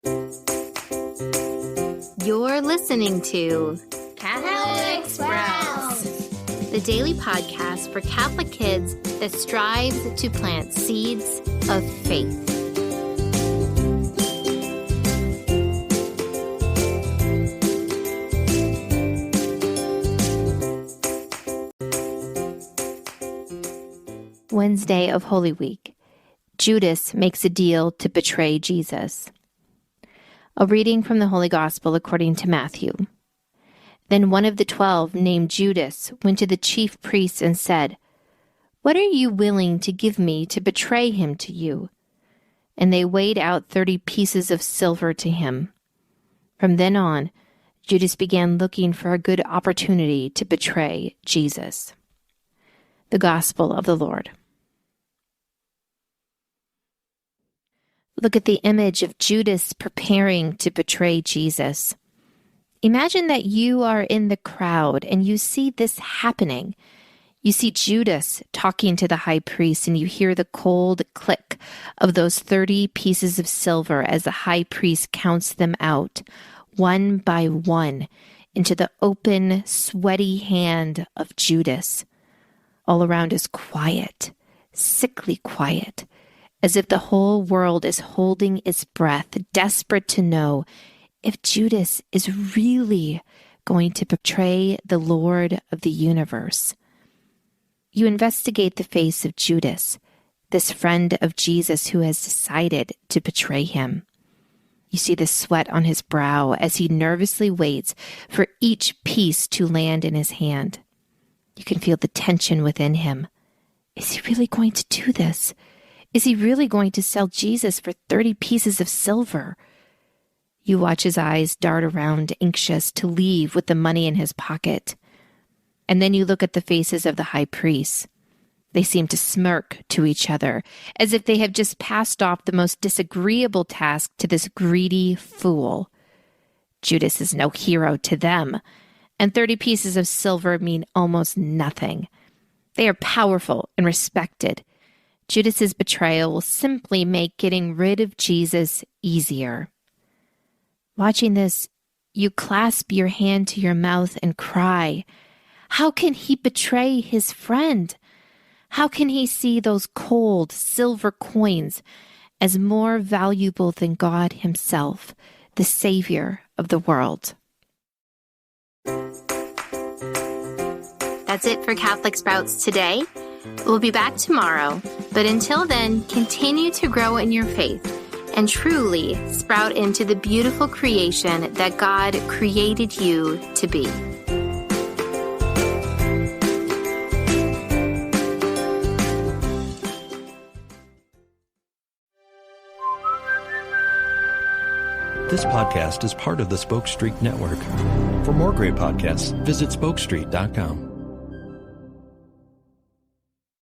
You're listening to Catholic Sprouts, the daily podcast for Catholic kids that strives to plant seeds of faith. Wednesday of Holy Week. Judas makes a deal to betray Jesus. A reading from the Holy Gospel according to Matthew. Then one of the 12, named Judas, went to the chief priests and said, "What are you willing to give me to betray him to you?" And they weighed out 30 pieces of silver to him. From then on, Judas began looking for a good opportunity to betray Jesus. The Gospel of the Lord. Look at the image of Judas preparing to betray Jesus. Imagine that you are in the crowd and you see this happening. You see Judas talking to the high priest and you hear the cold click of those 30 pieces of silver as the high priest counts them out, one by one, into the open, sweaty hand of Judas. All around is quiet, sickly quiet, as if the whole world is holding its breath, desperate to know if Judas is really going to betray the Lord of the universe. You investigate the face of Judas, this friend of Jesus who has decided to betray him. You see the sweat on his brow as he nervously waits for each piece to land in his hand. You can feel the tension within him. Is he really going to do this? Is he really going to sell Jesus for 30 pieces of silver? You watch his eyes dart around, anxious to leave with the money in his pocket. And then you look at the faces of the high priests. They seem to smirk to each other, as if they have just passed off the most disagreeable task to this greedy fool. Judas is no hero to them, and 30 pieces of silver mean almost nothing. They are powerful and respected. Judas's betrayal will simply make getting rid of Jesus easier. Watching this, you clasp your hand to your mouth and cry, "How can he betray his friend? How can he see those cold silver coins as more valuable than God himself, the Savior of the world?" That's it for Catholic Sprouts today. We'll be back tomorrow, but until then, continue to grow in your faith and truly sprout into the beautiful creation that God created you to be. This podcast is part of the Spoke Street Network. For more great podcasts, visit spokestreet.com.